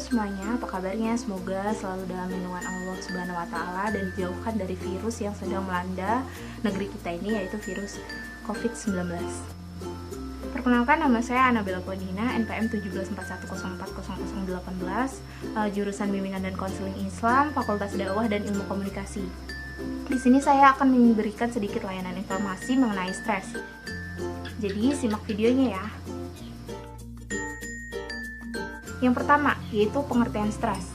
semuanya, apa kabarnya? Semoga selalu dalam lindungan Allah Subhanahu wa taala dan dijauhkan dari virus yang sedang melanda negeri kita ini, yaitu virus COVID-19. Perkenalkan, nama saya Anabella Kodina, NPM 1741040018, jurusan Bimbingan dan Konseling Islam, Fakultas Dakwah dan Ilmu Komunikasi. Di sini saya akan memberikan sedikit layanan informasi mengenai stres. Jadi, simak videonya ya. Yang pertama, yaitu pengertian stres.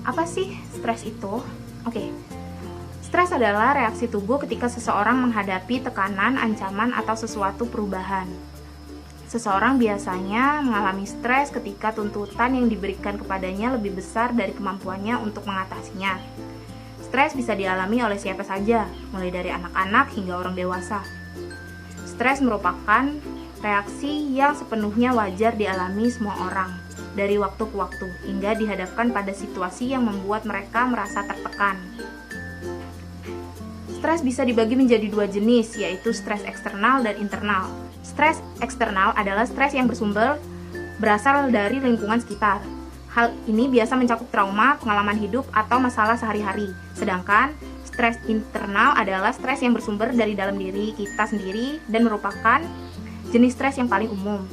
Apa sih stres itu? Oke. Stres adalah reaksi tubuh ketika seseorang menghadapi tekanan, ancaman, atau sesuatu perubahan. Seseorang biasanya mengalami stres ketika tuntutan yang diberikan kepadanya lebih besar dari kemampuannya untuk mengatasinya. Stres bisa dialami oleh siapa saja, mulai dari anak-anak hingga orang dewasa. Stres merupakan reaksi yang sepenuhnya wajar dialami semua orang dari waktu ke waktu, hingga dihadapkan pada situasi yang membuat mereka merasa tertekan. Stres bisa dibagi menjadi dua jenis, yaitu stres eksternal dan internal. Stres eksternal adalah stres yang berasal dari lingkungan sekitar. Hal ini biasa mencakup trauma, pengalaman hidup, atau masalah sehari-hari. Sedangkan stres internal adalah stres yang bersumber dari dalam diri kita sendiri dan merupakan jenis stres yang paling umum.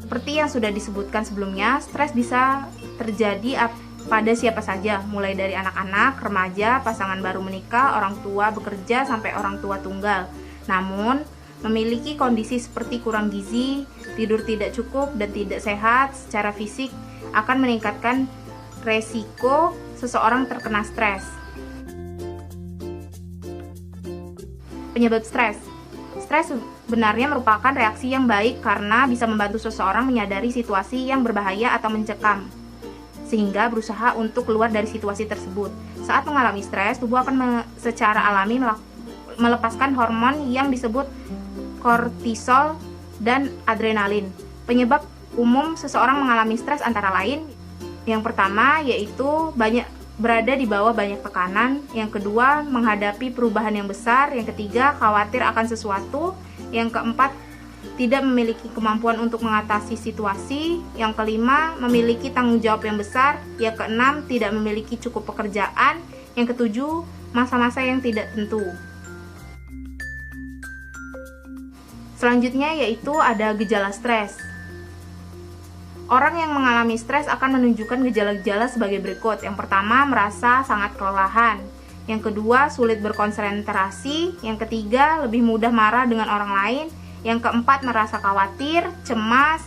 Seperti yang sudah disebutkan sebelumnya, stres bisa terjadi pada siapa saja, mulai dari anak-anak, remaja, pasangan baru menikah, orang tua bekerja, sampai orang tua tunggal. Namun, memiliki kondisi seperti kurang gizi, tidur tidak cukup, dan tidak sehat secara fisik akan meningkatkan resiko seseorang terkena stres. Penyebab stres. Stres sebenarnya merupakan reaksi yang baik karena bisa membantu seseorang menyadari situasi yang berbahaya atau mencekam, sehingga berusaha untuk keluar dari situasi tersebut. Saat mengalami stres, tubuh akan secara alami melepaskan hormon yang disebut kortisol dan adrenalin. Penyebab umum seseorang mengalami stres antara lain, yang pertama yaitu berada di bawah banyak tekanan, yang kedua menghadapi perubahan yang besar, yang ketiga khawatir akan sesuatu, yang keempat tidak memiliki kemampuan untuk mengatasi situasi, yang kelima memiliki tanggung jawab yang besar, yang keenam tidak memiliki cukup pekerjaan, yang ketujuh masa-masa yang tidak tentu. Selanjutnya yaitu ada gejala stres. Orang yang mengalami stres akan menunjukkan gejala-gejala sebagai berikut. Yang pertama, merasa sangat kelelahan. Yang kedua, sulit berkonsentrasi. Yang ketiga, lebih mudah marah dengan orang lain. Yang keempat, merasa khawatir, cemas,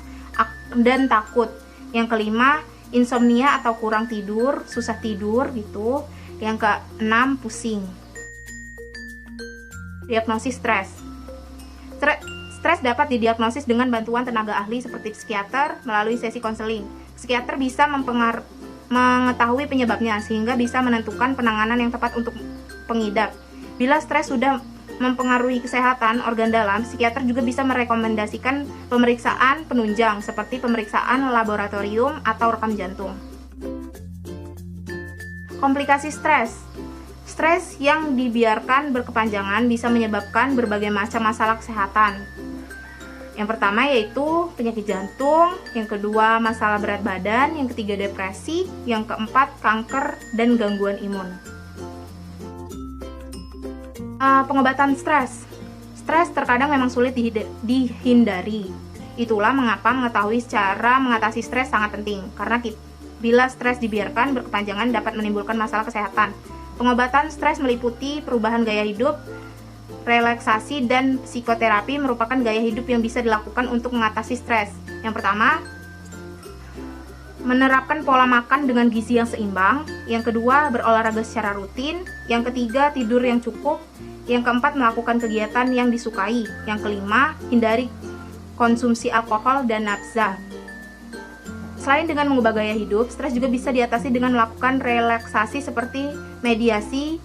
dan takut. Yang kelima, insomnia atau kurang tidur, susah tidur gitu. Yang keenam, pusing. Diagnosis stres. Stres dapat didiagnosis dengan bantuan tenaga ahli seperti psikiater melalui sesi konseling. Psikiater bisa mengetahui penyebabnya sehingga bisa menentukan penanganan yang tepat untuk pengidap. Bila stres sudah mempengaruhi kesehatan organ dalam, psikiater juga bisa merekomendasikan pemeriksaan penunjang seperti pemeriksaan laboratorium atau rekam jantung. Komplikasi stres. Stres yang dibiarkan berkepanjangan bisa menyebabkan berbagai macam masalah kesehatan. Yang pertama yaitu penyakit jantung, yang kedua masalah berat badan, yang ketiga depresi, yang keempat kanker dan gangguan imun. Pengobatan stres. Stres terkadang memang sulit dihindari. Itulah mengapa mengetahui cara mengatasi stres sangat penting, karena bila stres dibiarkan berkepanjangan dapat menimbulkan masalah kesehatan. Pengobatan stres meliputi perubahan gaya hidup, relaksasi, dan psikoterapi merupakan gaya hidup yang bisa dilakukan untuk mengatasi stres. Yang pertama, menerapkan pola makan dengan gizi yang seimbang. Yang kedua, berolahraga secara rutin. Yang ketiga, tidur yang cukup. Yang keempat, melakukan kegiatan yang disukai. Yang kelima, hindari konsumsi alkohol dan nafsa. Selain dengan mengubah gaya hidup, stres juga bisa diatasi dengan melakukan relaksasi seperti mediasi,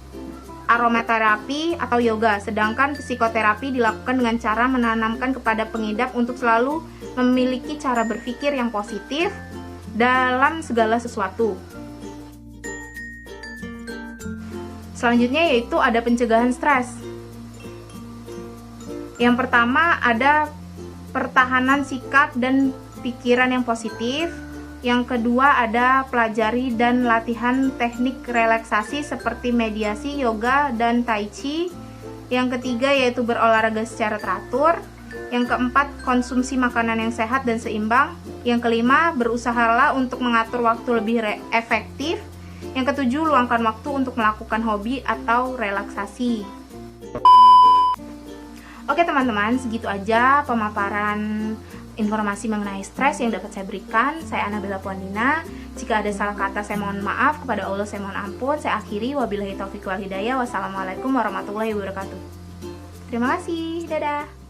aromaterapi, atau yoga. Sedangkan psikoterapi dilakukan dengan cara menanamkan kepada pengidap untuk selalu memiliki cara berpikir yang positif dalam segala sesuatu. Selanjutnya yaitu ada pencegahan stres. Yang pertama ada pertahanan sikap dan pikiran yang positif. Yang kedua ada pelajari dan latihan teknik relaksasi seperti mediasi, yoga, dan tai chi. Yang ketiga yaitu berolahraga secara teratur. Yang keempat, konsumsi makanan yang sehat dan seimbang. Yang kelima, berusahalah untuk mengatur waktu lebih efektif. Yang ketujuh, luangkan waktu untuk melakukan hobi atau relaksasi. Oke teman-teman, segitu aja pemaparan informasi mengenai stres yang dapat saya berikan. Saya Anabella Puandina. Jika ada salah kata saya mohon maaf, kepada Allah saya mohon ampun. Saya akhiri, wabillahi taufiq wal hidayah. Wassalamualaikum warahmatullahi wabarakatuh. Terima kasih, dadah.